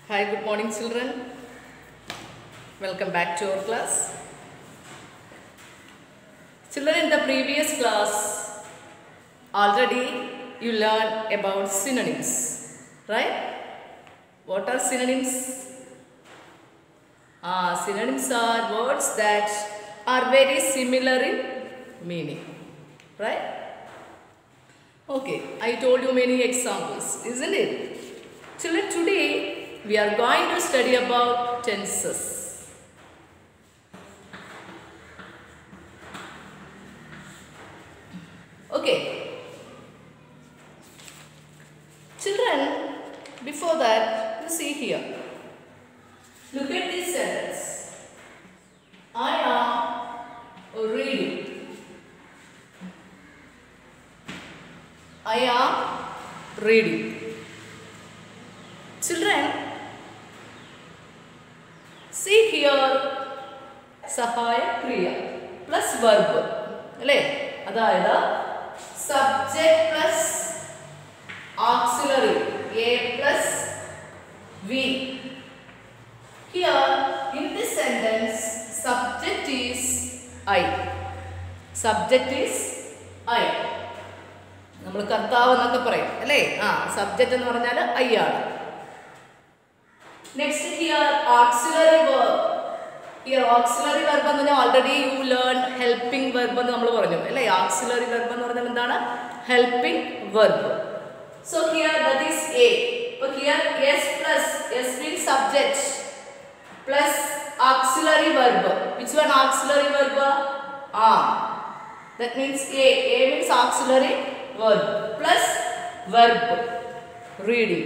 Hi, good morning children. Welcome back to our class. Children, in the previous class, already you learned about synonyms, right? What are synonyms? Synonyms are words that are very similar in meaning, right? Okay, I told you many examples, isn't it? Children, today we are going to study about tenses. Okay. Children, before that, you see here. Look at this sentence. I am reading. I am reading. Children, see here Sahaya Kriya plus verb. Adayada subject plus auxiliary A plus V. Here in this sentence subject is I. Subject is I. നമ്മൾ കർത്താവ് എന്നൊക്കെ പറയും അല്ലേ? Subject എന്ന് പറഞ്ഞാൽ I ആണ്. Next here auxiliary verb. Here auxiliary verb എന്ന് പറഞ്ഞാൽ already you learned helping verb എന്ന് നമ്മൾ പറഞ്ഞു അല്ലേ? Auxiliary verb എന്ന് പറഞ്ഞാൽ എന്താണ്? Helping verb. So here that is A. So here S plus S means subject plus auxiliary verb. Which one auxiliary verb? That means A. A means auxiliary verb plus verb reading.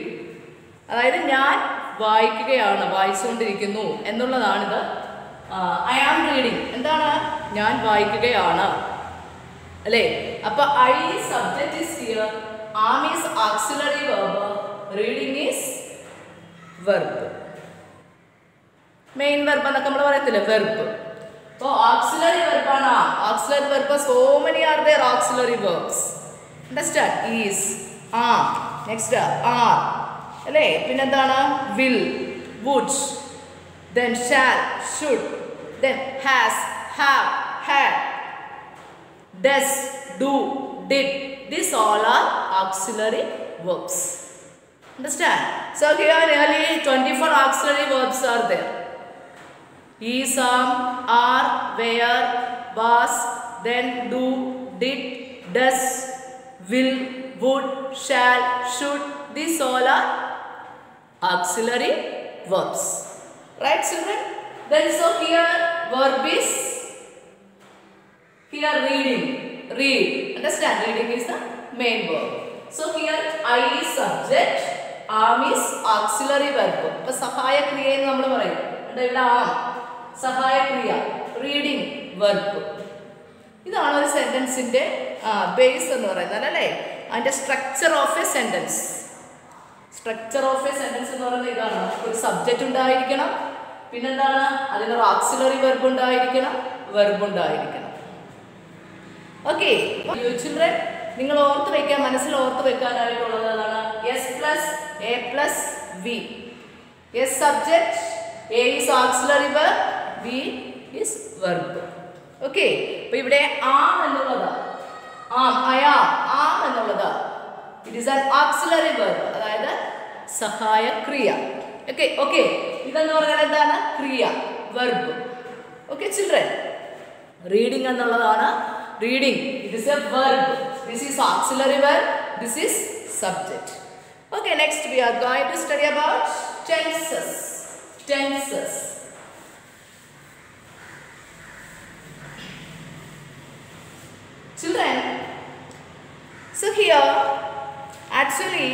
അതായത് ഞാൻ വായിക്കുകയാണ്, വായിച്ചുകൊണ്ടിരിക്കുന്നു എന്നുള്ളതാണിത്. I am reading എന്താണ്? ഞാൻ വായിക്കുകയാണ് അല്ലേ? അപ്പൊ I subject is here, am is auxiliary verb, reading is verb. Main verb എന്നൊക്കെ നമ്മൾ പറയത്തില്ലേ, വെർബ്. അപ്പോൾ ഓക്സിലറി വെർബാണ്. Auxiliary verb so many are there auxiliary verbs. Understand? Is, am, next are അല്ലേ? പിന്നെന്താണ്? Will, would, then shall, should, then has, have, had, does, do, did. These all are auxiliary verbs. Understand? So here nearly 24 auxiliary verbs are there. Is, are, were, was, then, do, did, does, will, would, shall, should. These all are auxiliary verbs. Right children? Then so here verb is here reading. Read. Understand? Reading is the main verb. So here I is subject, am is auxiliary verb. Appo Sahaya Kriya ennu nammal parayum. Ivide am Sahaya Kriya, reading verb. ഇതാണ് ഒരു സെന്റൻസിന്റെ base എന്ന് പറയുന്നത് അല്ലേ? അതിന്റെ structure of a sentence. Structure of a sentence എന്ന് പറയുന്നത് ഇതാണ്. ഒരു സബ്ജക്റ്റ് ഉണ്ടായിരിക്കണം, പിന്നെന്താണ്? അതിനൊരു ഓക്സിലറി വെർബ് ഉണ്ടായിരിക്കണം, വെർബ് ഉണ്ടായിരിക്കണം. ഓക്കെ ചിൽഡ്രൻ, നിങ്ങൾ ഓർത്ത് വെക്കാൻ, മനസ്സിൽ ഓർത്ത് വെക്കാനായിട്ടുള്ളത് അതാണ് S plus A plus V. S subject, A is auxiliary verb, V is verb. Okay, അപ്പൊ ഇവിടെ ആം എന്നുള്ളത്, ആം അയാം, ആം എന്നുള്ളത് it is an auxiliary verb, അതായത് സഹായ ക്രിയ. ഓക്കെ ഓക്കെ, ഇതെന്ന് പറഞ്ഞാൽ എന്താണ്? ക്രിയ, വെർബ്. ഓക്കെ ചിൽഡ്രൻ, റീഡിംഗ് എന്നുള്ളതാണ്. Reading it is a verb. This is auxiliary verb, this is subject. Okay, next we are going to study about tenses. Tenses. Children, so here actually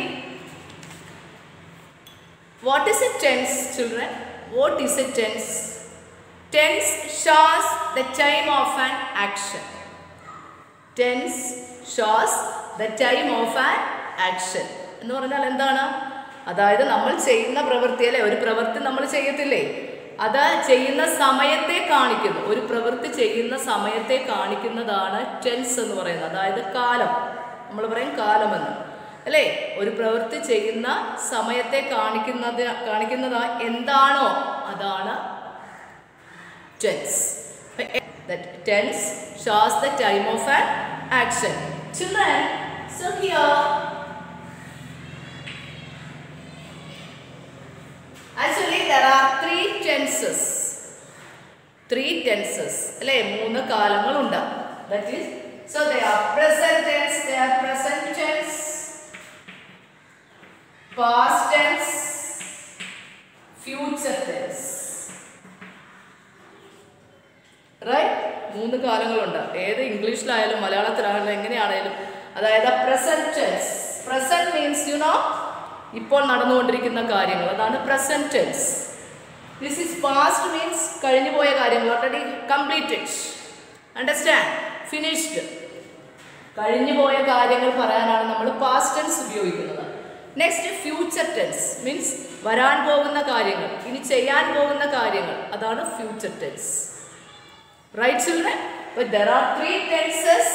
what is a tense children? What is a tense? Tense shows the time of an action. Tense shows the time of an action. എന്ന് പറഞ്ഞാൽ എന്താണ്? അതായത് നമ്മൾ ചെയ്യുന്ന പ്രവൃത്തി അല്ലേ, ഒരു പ്രവൃത്തി നമ്മൾ ചെയ്യത്തില്ലേ, അത് ചെയ്യുന്ന സമയത്തെ കാണിക്കുന്നു. ഒരു പ്രവൃത്തി ചെയ്യുന്ന സമയത്തെ കാണിക്കുന്നതാണ് ടെൻസ് എന്ന് പറയുന്നത്. അതായത് കാലം, നമ്മൾ പറയും കാലമെന്ന്. അല്ലേ? ഒരു പ്രവൃത്തി ചെയ്യുന്ന സമയത്തെ കാണിക്കുന്നത് എന്താണോ അതാണ് tense. That tense shows the time of an action. Children, so here actually there are three tenses. അല്ലേ? 3 കാലങ്ങളുണ്ട്. That is, so they are present tense, past tense, future tense. Right? 3 കാലങ്ങളുണ്ട്. ഏത് ഇംഗ്ലീഷിലായാലും മലയാളത്തിലായാലും എങ്ങനെയാണെങ്കിലും, അതായത് പ്രസന്റ് ടെൻസ്. പ്രസന്റ് മീൻസ് ഇപ്പോൾ നടന്നുകൊണ്ടിരിക്കുന്ന കാര്യങ്ങൾ, അതാണ് present tense. This is past means കഴിഞ്ഞു പോയ കാര്യങ്ങൾ, ഓൾറെഡി കംപ്ലീറ്റഡ്. അണ്ടർസ്റ്റാൻഡ്? ഫിനിഷ്ഡ്. കഴിഞ്ഞു പോയ കാര്യങ്ങൾ പറയാനാണ് നമ്മൾ പാസ്റ്റ് ടെൻസ് ഉപയോഗിക്കുന്നത്. നെക്സ്റ്റ് ഫ്യൂച്ചർ ടെൻസ് മീൻസ് വരാൻ പോകുന്ന കാര്യങ്ങൾ, ഇനി ചെയ്യാൻ പോകുന്ന കാര്യങ്ങൾ, അതാണ് future tense. Right, children? But there are 3 tenses.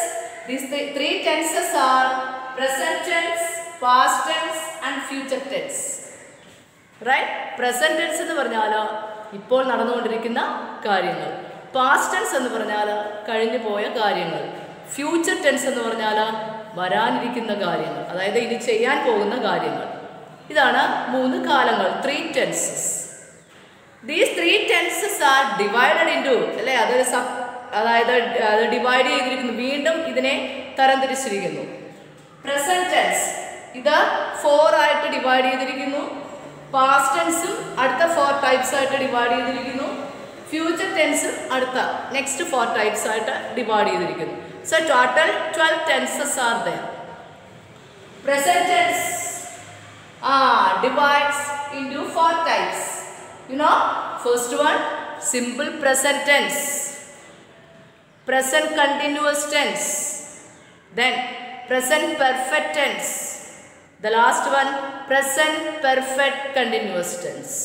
These 3 tenses are present tense, past tense and future tense. Right? Present tense എന്ന് പറഞ്ഞാൽ ഇപ്പോൾ നടന്നുകൊണ്ടിരിക്കുന്ന കാര്യങ്ങൾ. Past tense എന്ന് പറഞ്ഞാൽ കഴിഞ്ഞു പോയ കാര്യങ്ങൾ. Future tense എന്ന് പറഞ്ഞാൽ വരാനിരിക്കുന്ന കാര്യങ്ങൾ, അതായത് ഇനി ചെയ്യാൻ പോകുന്ന കാര്യങ്ങൾ. ഇതാണ് 3 കാലങ്ങൾ, 3 tenses. These 3 tenses are divided into, അല്ലേ? അതായത് അത് ഡിവൈഡ് ചെയ്തിരിക്കുന്നു, വീണ്ടും ഇതിനെ തരംതിരിച്ചിരിക്കുന്നു. പ്രസന്റ് ടെൻസ് ഇത് 4 ആയിട്ട് ഡിവൈഡ് ചെയ്തിരിക്കുന്നു. പാസ്റ്റ് ടെൻസും അടുത്ത 4 ടൈപ്സ് ആയിട്ട് ഡിവൈഡ് ചെയ്തിരിക്കുന്നു. ഫ്യൂച്ചർ ടെൻസും അടുത്ത നെക്സ്റ്റ് 4 ടൈപ്സ് ആയിട്ട് ഡിവൈഡ് ചെയ്തിരിക്കുന്നു. So total 12 tenses are there. Present tense divides into 4 types. First one, simple present tense, present continuous tense, then present perfect tense, the last one, present perfect continuous tense.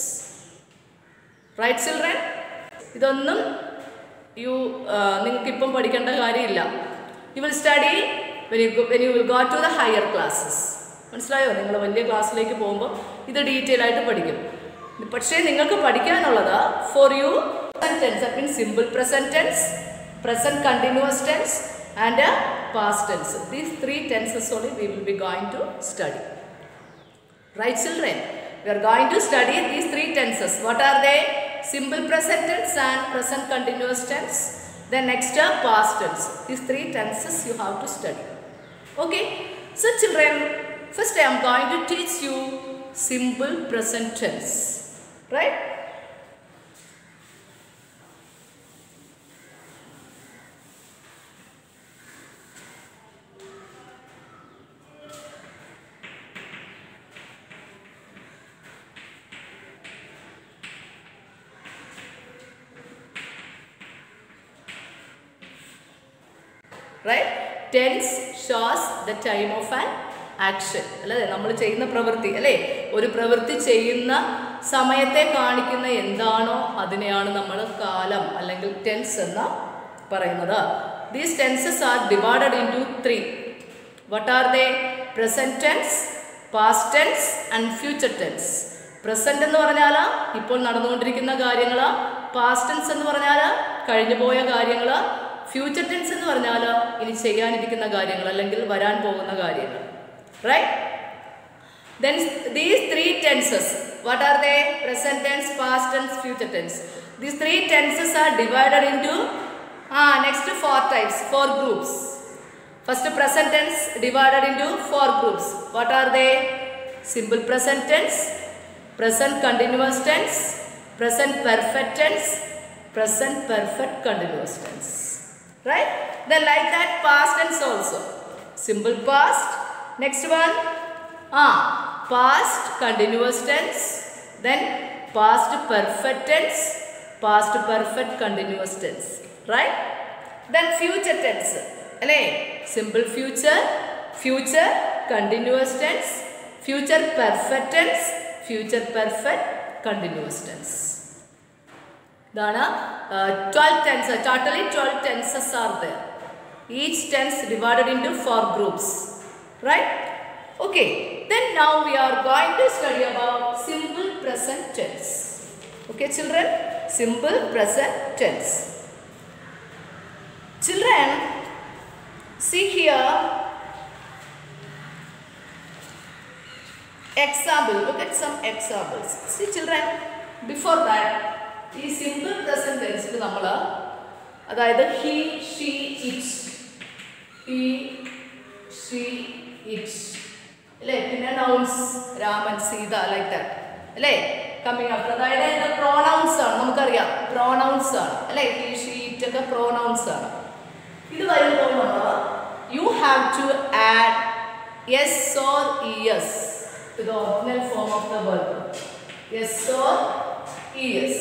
Right, children? ഇതൊന്നും നിങ്ങൾക്ക് ഇപ്പം പഠിക്കേണ്ട കാര്യമില്ല. You will study when you will go to the higher classes. മനസ്സിലായോ? നിങ്ങൾ വലിയ ക്ലാസ്സിലേക്ക് പോകുമ്പോൾ ഇത് ഡീറ്റെയിൽ ആയിട്ട് പഠിക്കും. പക്ഷേ നിങ്ങൾക്ക് പഠിക്കാനുള്ളത് for you present tense, that means simple present tense, present continuous tense and past tense. These 3 tenses only we will be going to study. Right, children? We are going to study these 3 tenses. What are they? Simple present tense and present continuous tense. Then next past tense. These 3 tenses you have to study. Okay? So children, first I am going to teach you simple present tense. Right? Right? Tense shows the time of an action. അല്ലേ? നമ്മൾ ചെയ്യുന്ന പ്രവൃത്തി, അല്ലേ? ഒരു പ്രവൃത്തി ചെയ്യുന്ന സമയത്തെ കാണിക്കുന്ന എന്താണോ അതിനെയാണ് നമ്മൾ കാലം അല്ലെങ്കിൽ ടെൻസ് എന്ന് പറയുന്നത്. These tenses are divided into 3. What are they? Present tense, past tense and future tense. Present എന്ന് പറഞ്ഞാൽ ഇപ്പോൾ നടന്നുകൊണ്ടിരിക്കുന്ന കാര്യങ്ങൾ, past tense എന്ന് പറഞ്ഞാൽ കഴിഞ്ഞു പോയ കാര്യങ്ങൾ, future tense എന്ന് പറഞ്ഞാൽ ഇനി ചെയ്യാനിരിക്കുന്ന കാര്യങ്ങൾ അല്ലെങ്കിൽ വരാൻ പോകുന്ന കാര്യങ്ങൾ. Right? Then these 3 tenses, what are they? Present tense, past tense, future tense. These 3 tenses are divided into next 4 types, 4 groups. First present tense divided into 4 groups. What are they? Simple present tense, present continuous tense, present perfect tense, present perfect continuous tense. Right? Then like that past tense also. Simple past. Next one, past continuous tense, then past perfect tense, past perfect continuous tense. Right? Then future tense. Simple future, future continuous tense, future perfect tense, future perfect continuous tense. Dana 12 tenses, totally 12 tenses are there. Each tense divided into 4 groups. Right? Okay, then now we are going to study about simple present tense. Okay, children, simple present tense. Children, see here. Example, look at some examples. See children, before that, ഈ simple present tense നമ്മൾ അതായത് he, she, it, he, she, it, അല്ലേ, പിന്നെ nouns Raman, Sita, like that, അല്ലേ, coming after, അതായത് ഇത് pronouns ആണ്, നമുക്കറിയാം പ്രോനൗൺസ് ആണ്, അല്ലേ, he, she, it ഒക്കെ പ്രോനൗൺസ് ആണ്. ഇത് വരുമ്പോൾ നമ്മൾ you have to add yes or es to the original form of the verb. Yes or es.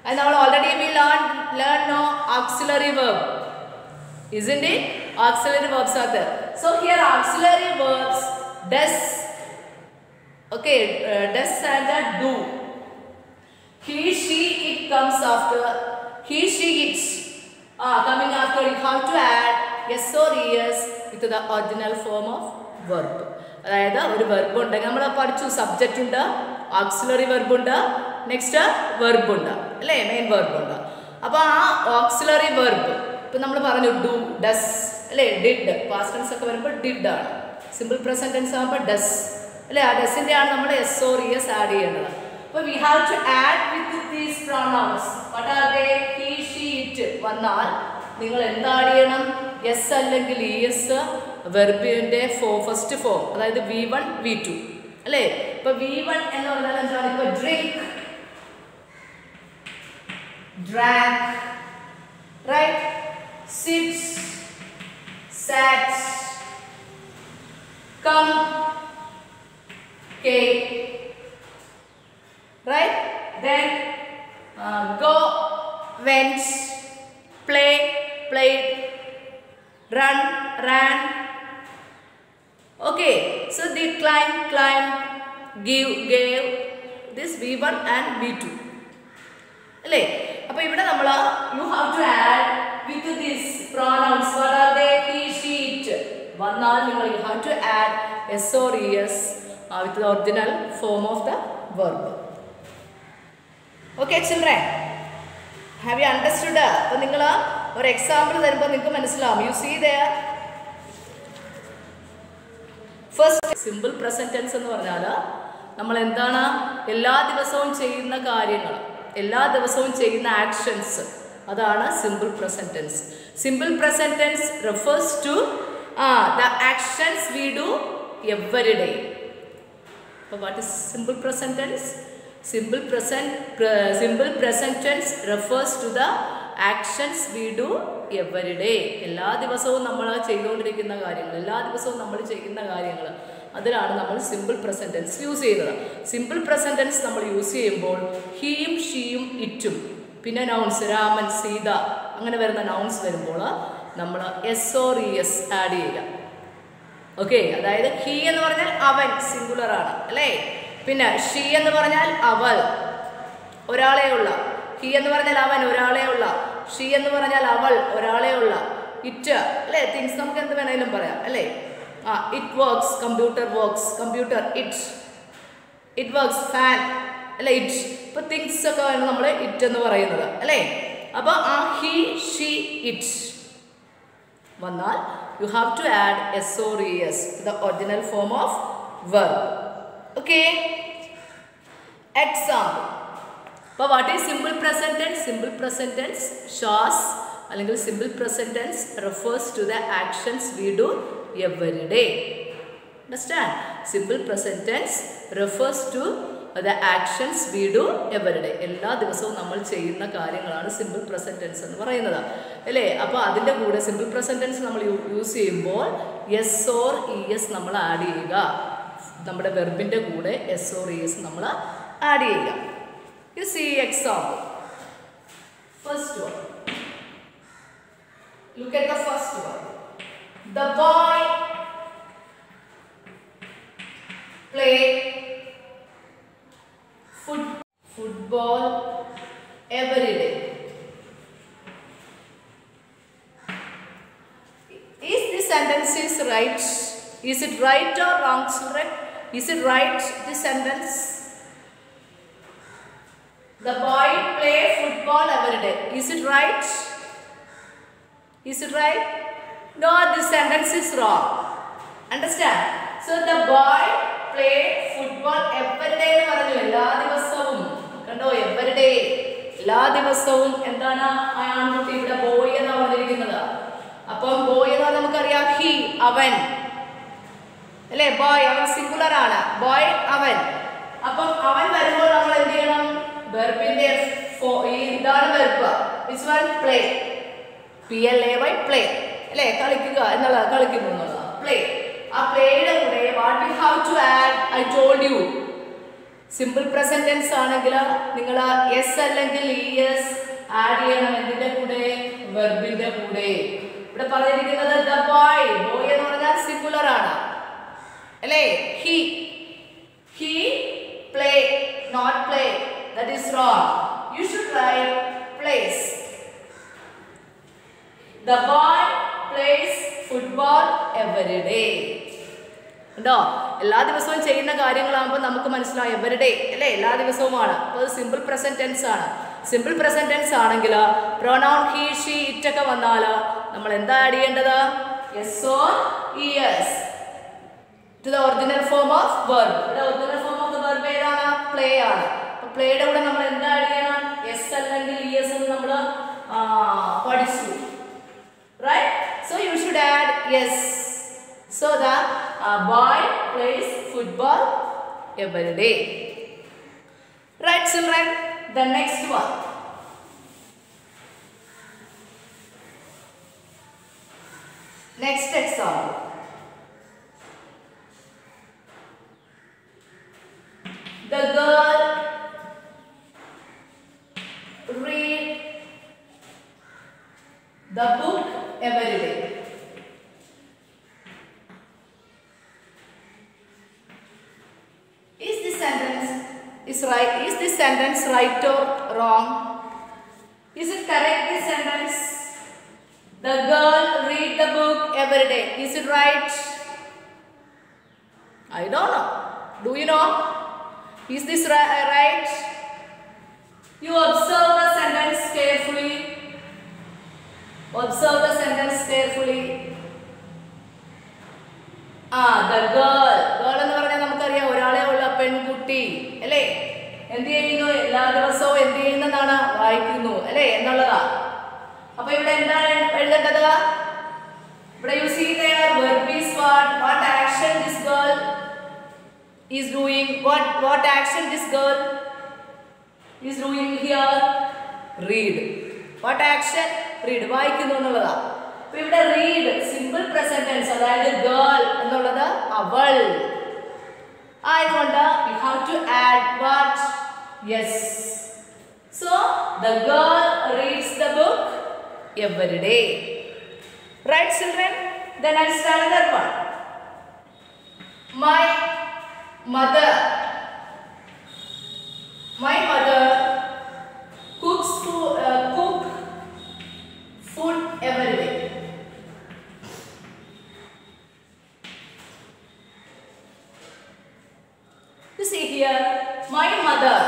And now already we learn no auxiliary verb. Isn't it? Auxiliary verbs are there. So here auxiliary verbs does. Okay, does and do. He, she, it comes after. He, she, it. Coming after, you have to add yes or es with the original form of verb. അതായത് ഒരു verb ഉണ്ടെങ്കിൽ നമ്മൾ പഠിച്ചു, subject ഉണ്ട്, auxiliary verb ഉണ്ട്, next verb ഉണ്ട്, അല്ലേ, main verb ഉണ്ട്. അപ്പോൾ ആ ഓക്സിലറി വെർബ് ഇപ്പം നമ്മൾ പറഞ്ഞു ഡു, ഡസ്, അല്ലേ, ഡിഡ്, പാസ്റ്റ് ടെൻസ് ഒക്കെ വരുമ്പോൾ ഡിഡ് ആണ്. സിമ്പിൾ പ്രസന്റ് ടെൻസ് ആകുമ്പോൾ ഡസ്, അല്ലേ, ആ ഡസിൻ്റെ ആണ് നമ്മൾ എസ് ഓർ ഇഎസ് ആഡ് ചെയ്യേണ്ടത്. അപ്പോൾ we have to add with these pronouns. What are they? He, she, it വന്നാൽ നിങ്ങൾ എന്ത് ആഡ് ചെയ്യണം? എസ് അല്ലെങ്കിൽ ഇ എസ് വെർബിൻ്റെ ഫസ്റ്റ് ഫോം, അതായത് V1 V2, അല്ലേ. ഇപ്പൊ V1 എന്ന് പറഞ്ഞാൽ എന്താണ്? ഇപ്പൊ drink, drank, right, sit, sat, come, came, right, then go, went, play, played, run, ran. Okay, so they climb, climbed, give, gave. This V1 and V2. അല്ലേ, അപ്പോൾ ഇവിടെ നമ്മൾ you have to add with these pronouns. What are they? He, she, it വന്നാൽ നിങ്ങൾ you have to add s or es with the original form of the verb. Okay children, have you understood? അപ്പോൾ നിങ്ങൾ ഒരു example തരുമ്പോൾ നിങ്ങൾക്ക് മനസ്സിലാവും. You see there. First simple present tense എന്ന് പറഞ്ഞാൽ നമ്മൾ എന്താണ്, എല്ലാ ദിവസവും ചെയ്യുന്ന കാര്യങ്ങൾ, എല്ലാ ദിവസവും ചെയ്യുന്ന ആക്ഷൻസ്, അതാണ് simple present tense. Simple present tense refers to the actions we do every day. അപ്പോൾ what is simple present tense? Simple present tense refers to the actions we do every day. എല്ലാ ദിവസവും നമ്മൾ ചെയ്തുകൊണ്ടിരിക്കുന്ന കാര്യങ്ങൾ, എല്ലാ ദിവസവും നമ്മൾ ചെയ്യുന്ന കാര്യങ്ങൾ, അതിലാണ് നമ്മൾ സിമ്പിൾ പ്രസന്റ് ടെൻസ് യൂസ് ചെയ്യുന്നത്. സിമ്പിൾ പ്രസന്റ് ടെൻസ് നമ്മൾ യൂസ് ചെയ്യുമ്പോൾ ഹീയും ഷീയും ഇറ്റും പിന്നെ നൗൺസ് രാമൻ, സീത അങ്ങനെ വരുന്ന നൗൺസ് വരുമ്പോൾ നമ്മൾ S or E S add ചെയ്യുക. ഓക്കെ, അതായത് ഹീ എന്ന് പറഞ്ഞാൽ അവൻ, സിംഗുലർ ആണ്, അല്ലേ. പിന്നെ ഷീ എന്ന് പറഞ്ഞാൽ അവൾ, ഒരാളെ ഉള്ള. ഹീ എന്ന് പറഞ്ഞാൽ അവൻ, ഒരാളെ ഉള്ള. ഷീ എന്ന് പറഞ്ഞാൽ അവൾ, ഒരാളെ ഉള്ള. ഇറ്റ്, അല്ലേ, തിങ്സ് നമുക്ക് എന്ത് വേണമെങ്കിലും പറയാം, അല്ലേ. It works, computer works, computer, it works, fan, അല്ലേ, ഇറ്റ്. ഇപ്പോൾ തിങ്സ് ഒക്കെ നമ്മൾ ഇറ്റ് എന്ന് പറയുന്നത്, അല്ലേ. അപ്പോൾ ആ ഹീ, ഷീ, ഇറ്റ് വന്നാൽ you have to add S or E S, the original form of verb. Okay, example. അപ്പോൾ what is simple present tense? Simple present tense shows അല്ലെങ്കിൽ simple present tense refers to the actions we do every day. Understand? Simple present tense refers to the actions we do every day. എല്ലാ ദിവസവും നമ്മൾ ചെയ്യുന്ന കാര്യങ്ങളാണ് simple present tense എന്ന് പറയുന്നത്, അല്ലേ. അപ്പോൾ അതിൻ്റെ കൂടെ സിമ്പിൾ പ്രസന്റ് ടെൻസ് നമ്മൾ യൂസ് ചെയ്യുമ്പോൾ എസ് ഓർ ഇ എസ് നമ്മൾ ആഡ് ചെയ്യുക. നമ്മുടെ വെർബിൻ്റെ കൂടെ എസ് ഓർ ഇ എസ് നമ്മൾ ആഡ് ചെയ്യുക. You see example. First one. Look at the first one. The boy play football every day. Is this sentence right? Is it right or wrong, children? Is it right, this sentence? The boy play football every day. Is it right? Is it right? No, this sentence is wrong. Understand? So the boy play football every day എന്ന് പറഞ്ഞു. എല്ലാ ദിവസവും. കണ്ടോ? Every day. എല്ലാ ദിവസവും എന്താണ് ആ ആൺകുട്ടി ഇവിടെ ബോയ് എന്ന് പറഞ്ഞിരിക്കുന്നത്. അപ്പം ബോയ് എന്ന് പറഞ്ഞാൽ നമുക്കറിയാം ഹി, അവൻ. അല്ലേ? ബോയ്, അവൻ സിംഗുലർ ആണ്. ബോയ്, അവൻ. അപ്പം അവൻ വരുമ്പോൾ നമ്മൾ എന്ത് ചെയ്യണം? വെർബിന്റെ ഇതാണ് verb. Which one? Play. PLAY, play. അല്ലേ? കളിക്കുക എന്നുള്ളത്, കളിക്കുന്നു എന്നുള്ളത്. Play. ആ പ്ലേയുടെ കൂടെ what we have to add? I told you. Simple present tense ആണെങ്കിൽ നിങ്ങൾ എസ് അല്ലെങ്കിൽ ഇഎസ് ആഡ് ചെയ്യണം. എന്തിന്റെ കൂടെ? വെർബിന്റെ കൂടെ. ഇവിടെ പറഞ്ഞിരിക്കുന്നത് the boy. ബോയ് എന്ന് പറഞ്ഞാൽ സിംഗുലർ ആണ്. അല്ലേ? He play, not play. That is wrong. You should write plays. The boy plays football every day. ഉണ്ടോ? എല്ലാ ദിവസവും ചെയ്യുന്ന കാര്യങ്ങളാകുമ്പോൾ നമുക്ക് മനസ്സിലാവും എവരി ഡേ അല്ലേ? എല്ലാ ദിവസവുമാണ്. അപ്പോൾ അത് സിമ്പിൾ പ്രസന്റ് ടെൻസ് ആണ്. സിമ്പിൾ പ്രസന്റ് ടെൻസ് ആണെങ്കിൽ പ്രൊനൗൺ ഹി, ഷീ, ഇറ്റ് ഒക്കെ വന്നാൽ നമ്മൾ എന്താ ആഡ് ചെയ്യേണ്ടത്? S or E S to the original form of verb. ഇവിടെ original form of the verb ഏതാണ്? പ്ലേ ആണ്. അപ്പോൾ പ്ലേയുടെ കൂടെ നമ്മൾ എന്താ ആഡ് ചെയ്യണം? എസ് അല്ലെങ്കിൽ ഇഎസ് എന്ന് നമ്മൾ പഠിച്ചു. Right? So you should add S. So the boy plays football every day. Right, children? The next one. Next example. The girl read the book every day. Is right? Is this sentence right or wrong? Is it correct, this sentence? The girl read the book every day. Is it right? I don't know. Do you know? Is this right? You observe the sentence carefully. Observe the sentence carefully. The girl. Girl എന്ന് പറഞ്ഞാൽ നമുക്കറിയാം ഒരാളെ ഉള്ള പെൺകുട്ടി അല്ലേ? എന്ത് ചെയ്യുന്നു? എല്ലാ ദിവസവും എന്ത് ചെയ്യുന്നതാണ്? വായിക്കുന്നു അല്ലേ എന്നുള്ളതാ. അപ്പൊ ഇവിടെ എന്താണ് എഴുതേണ്ടത്? ഇവിടെ you see there verb is what action this girl is doing. What action this girl is doing here? Read. What action? Read. വായിക്കുന്നു എന്നുള്ളതാ. അപ്പൊ ഇവിടെ റീഡ് സിമ്പിൾ പ്രസന്റ് ടെൻസ്, അതായത് ഗേൾ എന്നുള്ളത് അവൾ ആയതുകൊണ്ട് you have to add what? Yes. So the girl reads the book every day. Right, children? Then I'll start another one. My mother cooks food every day. You see here, my mother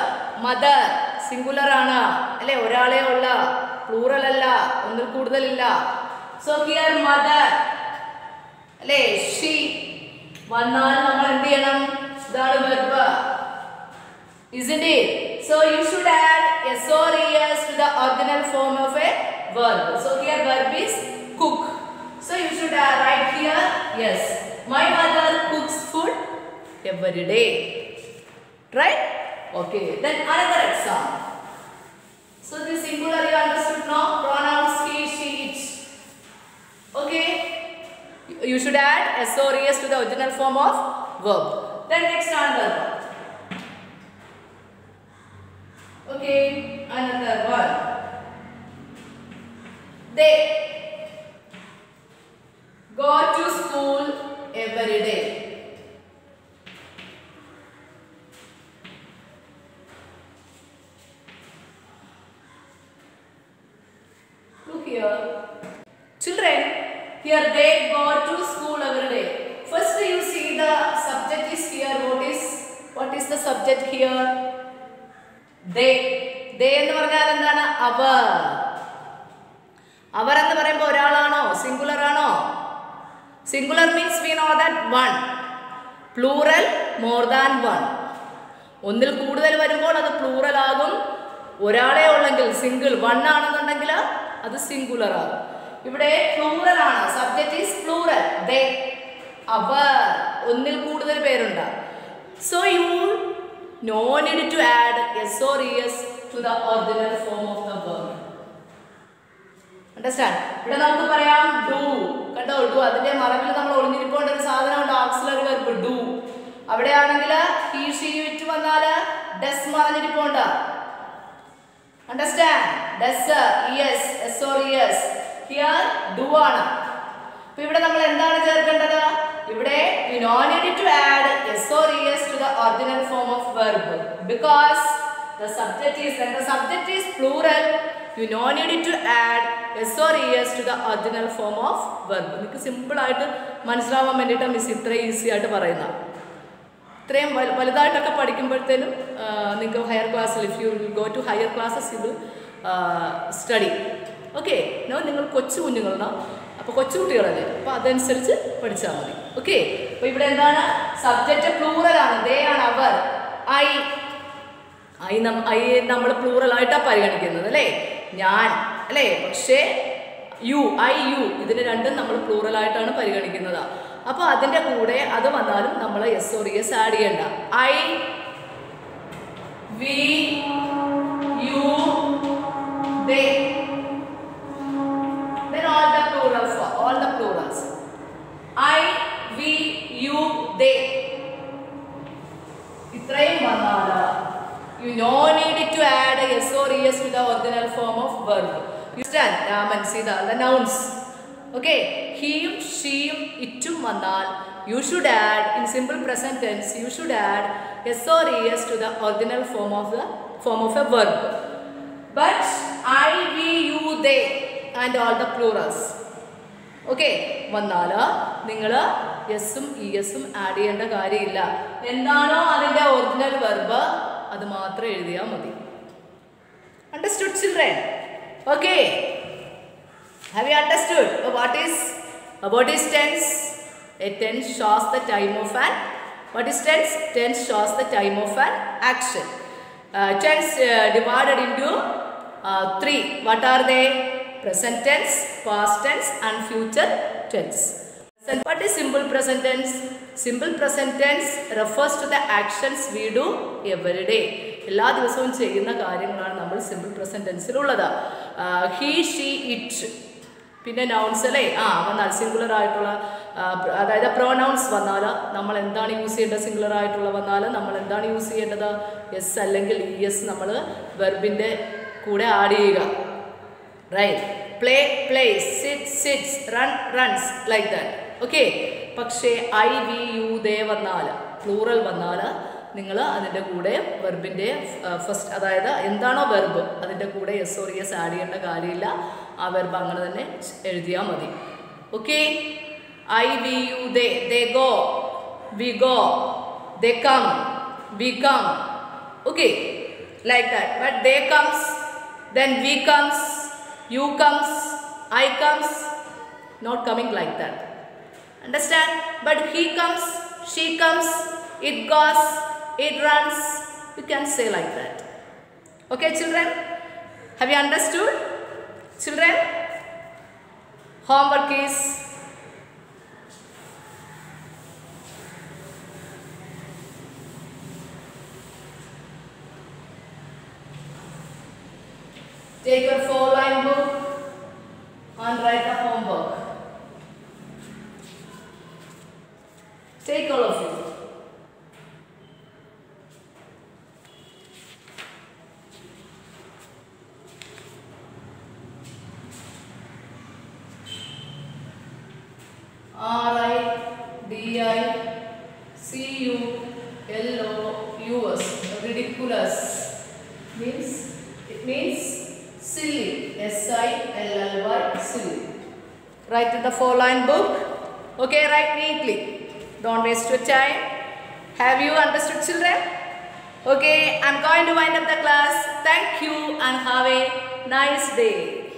singular ആണ് അല്ലേ? ഒരാളെ ഉള്ള, plural അല്ല, ഒന്നിൽ കൂടുതലില്ല. So here mother അല്ലേ? she വന്നാൽ നമ്മൾ എന്ത് ചെയ്യണം? ഇതാണ് verb, isn't it? So you should add s or es to the original form of a verb. So here verb is cook. So you should write here yes. My mother cooks food every day. Right? Okay. Then another example. So this singular you understood now? Pronouns he, she, it. Okay. You should add s or es to the original form of verb. Then next another one. Okay. Another one. They go to school every day. Look here. Children, here they go to school every day. First the subject here? They. They എന്ന് പറഞ്ഞാൽ എന്താണ്? അവർ. അവർ എന്ന് പറയുമ്പോൾ ഒരാളാണോ? Singular ആണോ? Singular means we know that one. Plural more than one. ഒന്നിൽ കൂടുതൽ വരുമ്പോൾ അത് പ്ലൂറൽ ആകും. ഒരാളെ ഉള്ളെങ്കിൽ സിംഗിൾ വൺ ആണെന്നുണ്ടെങ്കിൽ അത് സിംഗുലർ ആകും. ഇവിടെ പ്ലൂറൽ ആണ്. Subject is plural. ദേ, അവർ, ഒന്നിൽ കൂടുതൽ പേരുണ്ട്. So you no need to add S or S to the original form of the verb. Understand? ഇവിടെ നമുക്ക് പറയാം ഡു. കണ്ടോ, ഡു. അതിന്റെ മറവിൽ നമ്മൾ ഒളിഞ്ഞിരിക്കേണ്ട ഒരു സാധനമുണ്ട്, ഓക്സിലറി വെർബ് ഡു. അവിടെയാണെങ്കിൽ ഹി ഷീ ഇറ്റ് വന്നാൽ ഡസ് മറഞ്ഞിരിപ്പുണ്ട്. Understand? Does, yes, S or yes. Here do ആണ്. അപ്പോൾ ഇവിടെ നമ്മൾ എന്താണ് ചേർക്കേണ്ടത്? ഇവിടെ you no need to add s or es to the original form of verb because the subject is, when the subject is plural, you no need to add s or es to the original form of verb. നിങ്ങൾക്ക് simple ആയിട്ട് മനസ്സിലാവാൻ വേണ്ടിയിട്ടാണ് miss ഇത്ര easy ആയിട്ട് പറയുന്നത്. ഇത്രയും വലുതായിട്ടൊക്കെ പഠിക്കുമ്പോഴത്തേനും നിങ്ങൾക്ക് higher ക്ലാസ്സിൽ, if you will go to higher classes you will study. Okay, നിങ്ങൾ കൊച്ചു കുഞ്ഞുങ്ങളാണ്, അപ്പോൾ കൊച്ചുകുട്ടികളല്ലേ, അപ്പോൾ അതനുസരിച്ച് പഠിച്ചാൽ മതി. ഓക്കെ, അപ്പോൾ ഇവിടെ എന്താണ്? സബ്ജക്റ്റ് പ്ലൂറൽ ആണ്. ദേ ആണ്, അവർ. ഐ നമ്മൾ പ്ലൂറലായിട്ടാണ് പരിഗണിക്കുന്നത് അല്ലേ? ഞാൻ അല്ലേ? പക്ഷേ യു, ഐ യു, ഇതിന് രണ്ടും നമ്മൾ പ്ലൂറലായിട്ടാണ് പരിഗണിക്കുന്നത്. അപ്പോൾ അതിൻ്റെ കൂടെ അത് വന്നാലും നമ്മൾ എസ് ഓർ എസ് ആഡ് ചെയ്യണ്ട. I, we, you, they. Then all the plurals, all the plurals. I, we, you, they. ഇത്രയും വന്നാൽ you no need to add s or es to the original form of verb. You understand? Raman, see the nouns. Okay, heയും sheയും ഇറ്റും വന്നാൽ you should add, in simple present tense, you should add s or es to the original form of a verb. But I, we, you, they and all the plurals. Okay, വന്നാൽ നിങ്ങൾ എസും ഇഎസും add ചെയ്യേണ്ട കാര്യമില്ല. എന്താണോ അതിൻ്റെ original verb അത് മാത്രം എഴുതിയാൽ മതി. Understood, children? Okay, have you understood what is tense? A tense shows the time of an, what is tense? Tense shows the time of an action. Tense divided into three. What are they? Present tense, past tense and future tense. What is simple present tense? Simple present tense refers to the actions we do every day. എല്ലാ ദിവസവും ചെയ്യുന്ന കാര്യങ്ങളാണ് നമ്മൾ simple present ടെൻസിലുള്ളത്. He, she, it, പിന്നെ nouns അല്ലേ? വന്നാൽ singular ആയിട്ടുള്ള, അതായത് പ്രോനൗൺസ് വന്നാൽ നമ്മൾ എന്താണ് യൂസ് ചെയ്യേണ്ടത്? സിംഗുലർ ആയിട്ടുള്ള വന്നാൽ നമ്മൾ എന്താണ് യൂസ് ചെയ്യേണ്ടത്? എസ് അല്ലെങ്കിൽ ഇ എസ് നമ്മൾ വെർബിൻ്റെ കൂടെ ആഡ് ചെയ്യുക. Right? Play, plays, sit, sits, run, runs, like that. Okay, പക്ഷേ ഐ, വി, യു, ദേ വന്നാൽ, പ്ലൂറൽ വന്നാൽ നിങ്ങൾ അതിൻ്റെ കൂടെ വെർബിൻ്റെ ഫസ്റ്റ്, അതായത് എന്താണോ വെർബ് അതിൻ്റെ കൂടെ എസ് ഓർ എസ് ആഡ് ചെയ്യേണ്ട കാര്യമില്ല. ആ വെർബ് അങ്ങനെ തന്നെ എഴുതിയാൽ മതി. Okay, I, we, you, they. They go, we go. They come, we come. Okay, like that. But they comes, then we comes, you comes, I comes, not coming like that. Understand? But he comes, she comes, it goes, it runs. You can say like that. Okay, children? Have you understood? Children? Homework is take your 4-line book and write the homework. Take all of you. R-I-D-I-C-U-L-O-U-S. Ridiculous means, it means silly. S-I-L-L-Y, silly. Write in the 4-line book. Okay, write neatly. Don't waste your time. Have you understood, children? Okay, I'm going to wind up the class. Thank you and have a nice day.